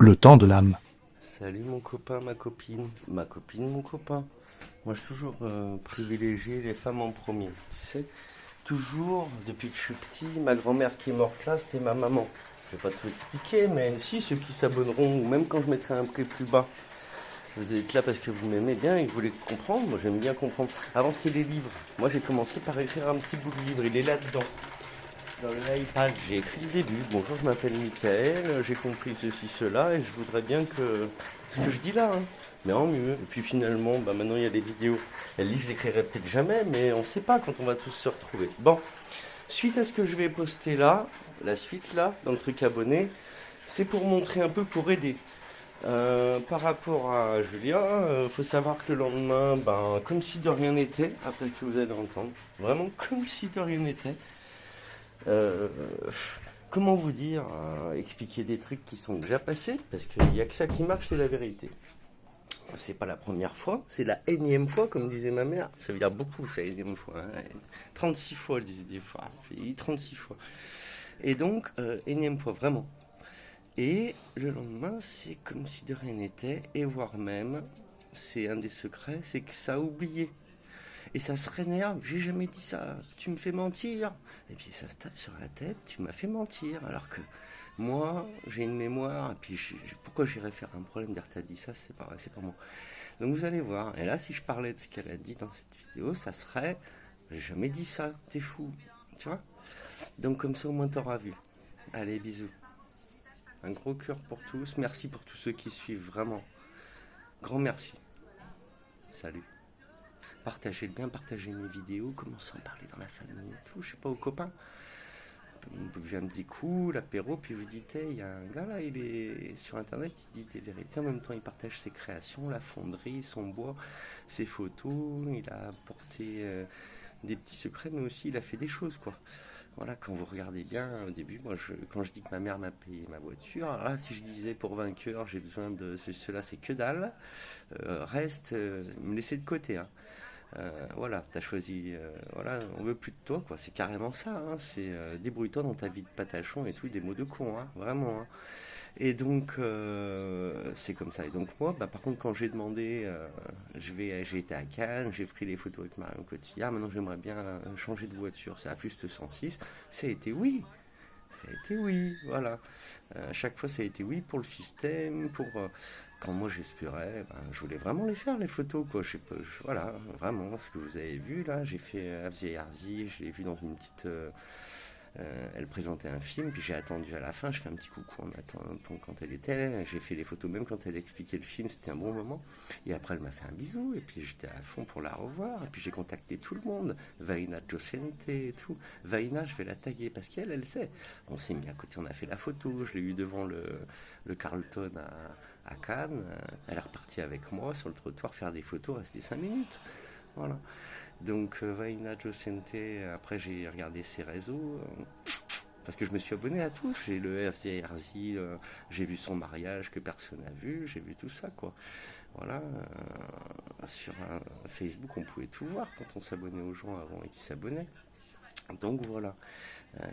Le temps de l'âme. Salut mon copain, ma copine, mon copain. Moi, je suis toujours privilégié les femmes en premier. Tu sais, toujours, depuis que je suis petit, ma grand-mère qui est morte là, c'était ma maman. Je vais pas tout expliquer, mais si, ceux qui s'abonneront, ou même quand je mettrai un prix plus bas, vous êtes là parce que vous m'aimez bien et que vous voulez comprendre. Moi, j'aime bien comprendre. Avant, c'était les livres. Moi, j'ai commencé par écrire un petit bout de livre. Il est là-dedans. Dans l'iPad, j'ai écrit le début. Bonjour, je m'appelle Michael, j'ai compris ceci, cela, et je voudrais bien que. Ce que je dis là, hein, mais en mieux. Et puis finalement, bah maintenant il y a des vidéos. Et le livre, je l'écrirai peut-être jamais, mais on ne sait pas quand on va tous se retrouver. Bon, suite à ce que je vais poster là, la suite là, dans le truc abonné, c'est pour montrer un peu, pour aider. Par rapport à Julia, faut savoir que le lendemain, ben, comme si de rien n'était, après ce que vous allez entendre, vraiment comme si de rien n'était. Euh, Comment vous dire, expliquer des trucs qui sont déjà passés, parce qu'il n'y a que ça qui marche, c'est la vérité. C'est pas la première fois, c'est la énième fois, comme disait ma mère. Ça veut dire beaucoup, ça, énième fois. Hein. 36 fois, elle disait des fois. J'ai dit 36 fois. Et donc, énième fois, vraiment. Et le lendemain, c'est comme si de rien n'était, et voire même, c'est un des secrets, c'est que ça a oublié. Et ça se rénerve, j'ai jamais dit ça, tu me fais mentir. Et puis ça se tape sur la tête, tu m'as fait mentir. Alors que moi, j'ai une mémoire, et puis pourquoi j'irais faire un problème dire t'as dit ça, c'est pas moi. Donc vous allez voir, et là si je parlais de ce qu'elle a dit dans cette vidéo, ça serait, j'ai jamais dit ça, t'es fou, tu vois. Donc comme ça au moins t'auras vu. Allez, bisous. Un gros cœur pour tous, merci pour tous ceux qui suivent, vraiment. Grand merci. Salut. Partagez le bien, partagez mes vidéos, commencez à en parler dans la famille et tout, je sais pas, aux copains. Vous buvez un petit coup, l'apéro, puis vous dites, hey, il y a un gars là, il est sur internet, il dit des vérités, en même temps il partage ses créations, la fonderie, son bois, ses photos, il a apporté des petits secrets, mais aussi il a fait des choses, quoi. Voilà, quand vous regardez bien, au début, moi, quand je dis que ma mère m'a payé ma voiture, alors là, si je disais pour vainqueur, j'ai besoin de cela, c'est que dalle, reste, me laisser de côté, hein. Voilà, t'as choisi, voilà, on veut plus de toi, quoi. C'est carrément ça, hein. C'est débrouille-toi dans ta vie de patachon et tout, des mots de con, hein, vraiment. Hein. Et donc, c'est comme ça. Et donc moi, bah, par contre, quand j'ai demandé, j'ai été à Cannes, j'ai pris les photos avec Marion Cotillard. Maintenant, j'aimerais bien changer de voiture. C'est la Plus 106. Ça a été oui. Ça a été oui, voilà. À chaque fois, ça a été oui pour le système, pour quand moi j'espérais, ben, je voulais vraiment les faire les photos, quoi. Voilà, vraiment, ce que vous avez vu là, j'ai fait Avzia Yarzi, je l'ai vu dans une petite. Elle présentait un film, puis j'ai attendu à la fin, je fais un petit coucou en attendant quand elle était, j'ai fait les photos même quand elle expliquait le film, c'était un bon moment. Et après elle m'a fait un bisou, et puis j'étais à fond pour la revoir, et puis j'ai contacté tout le monde, Vaina Jocente et tout. Vaina, je vais la taguer parce qu'elle, elle sait. On s'est mis à côté, on a fait la photo, je l'ai eu devant le Carlton à Cannes, elle est repartie avec moi sur le trottoir faire des photos, rester 5 minutes. Voilà. Donc Vaina Jocente, après j'ai regardé ses réseaux, parce que je me suis abonné à tous. J'ai le FZRZ, j'ai vu son mariage que personne n'a vu, j'ai vu tout ça, quoi. Voilà, sur Facebook, on pouvait tout voir quand on s'abonnait aux gens avant et qui s'abonnaient. Donc voilà,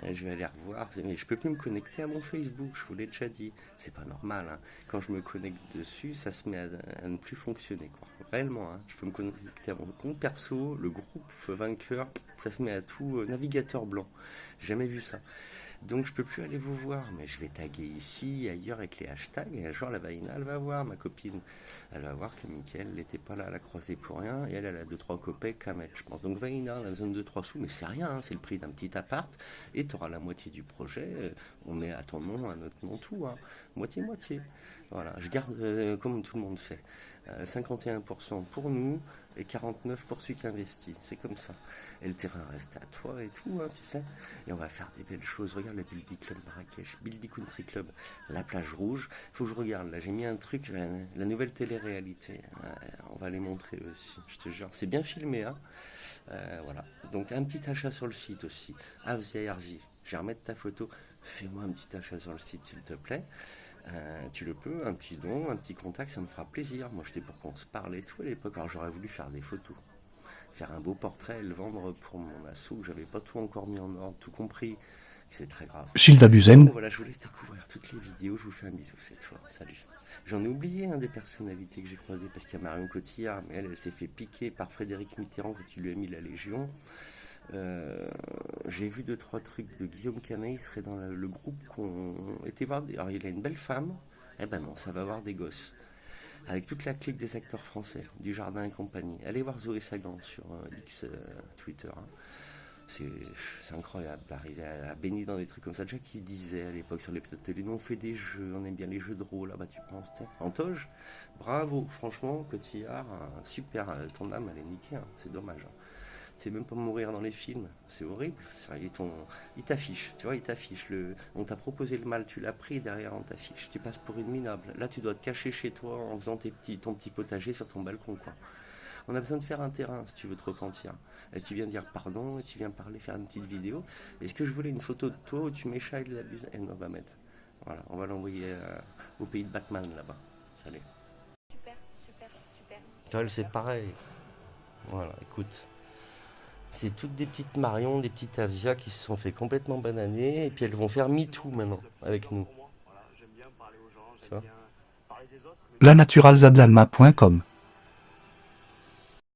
je vais aller revoir. Mais je peux plus me connecter à mon Facebook, je vous l'ai déjà dit. C'est pas normal. Hein. Quand je me connecte dessus, ça se met à ne plus fonctionner. Quoi. Réellement, hein. Je peux me connecter à mon compte perso, le groupe vainqueur, ça se met à tout navigateur blanc. J'ai jamais vu ça. Donc je peux plus aller vous voir, mais je vais taguer ici, ailleurs avec les hashtags, et un jour la Vaina, elle va voir, ma copine. Elle va voir que Mickaël n'était pas là à la croisée pour rien, et elle a 2-3 copecs à mettre, je pense. Donc Vaina, elle a besoin de 2-3 sous, mais c'est rien, hein, c'est le prix d'un petit appart, et tu auras la moitié du projet, on met à ton nom, à notre nom, tout, hein. Moitié-moitié. Voilà, je garde comme tout le monde fait. 51% pour nous et 49% pour celui qui investit. C'est comme ça. Et le terrain reste à toi et tout, hein, tu sais. Et on va faire des belles choses. Regarde le Bildi Club Marrakech, Bildi Country Club, la plage rouge. Faut que je regarde. Là, j'ai mis un truc, la nouvelle télé-réalité. On va les montrer aussi, je te jure. C'est bien filmé, hein. Voilà. Donc, un petit achat sur le site aussi. Avzia Yarzi. Je vais remettre ta photo. Fais-moi un petit achat sur le site, s'il te plaît. Tu le peux, un petit don, un petit contact, ça me fera plaisir. Moi, j'étais pour qu'on se parle et tout à l'époque. Alors, j'aurais voulu faire des photos, faire un beau portrait et le vendre pour mon assaut. J'avais pas tout encore mis en ordre, tout compris. c'est très grave. Gilda Bon, Buzen. voilà, je vous laisse découvrir toutes les vidéos. Je vous fais un bisou cette fois. Salut. J'en ai oublié des personnalités que j'ai croisées parce qu'il y a Marion Cotillard, mais elle s'est fait piquer par Frédéric Mitterrand quand il lui a mis la Légion. J'ai vu 2-3 trucs de Guillaume Canet, il serait dans le groupe qu'on était voir. Alors il a une belle femme, eh ben non, ça va avoir des gosses. Avec toute la clique des acteurs français, du Jardin et compagnie. Allez voir Zoé Sagan sur X Twitter. Hein. C'est incroyable d'arriver à baigner dans des trucs comme ça. Déjà qui disait à l'époque sur les plateaux de télé, nous on fait des jeux, on aime bien les jeux de rôle. Là-bas tu penses, Antoge, bravo, franchement, Cotillard, super, ton âme elle est niquée, hein. C'est dommage. Hein. C'est même pas mourir dans les films, c'est horrible. Il t'affiche, tu vois, il t'affiche. On t'a proposé le mal, tu l'as pris, derrière on t'affiche. Tu passes pour une minable. Là, tu dois te cacher chez toi en faisant ton petit potager sur ton balcon, quoi. On a besoin de faire un terrain si tu veux te repentir. Et tu viens dire pardon, et tu viens parler, faire une petite vidéo. Est-ce que je voulais une photo de toi où tu m'échailles de la buse? Et on va mettre. Voilà, on va l'envoyer au pays de Batman là-bas. Salut. Joël, c'est pareil. Voilà, écoute. C'est toutes des petites Marion, des petites Avia qui se sont fait complètement bananer et puis elles vont faire MeToo maintenant avec nous. Tu vois lanaturalzadalma.com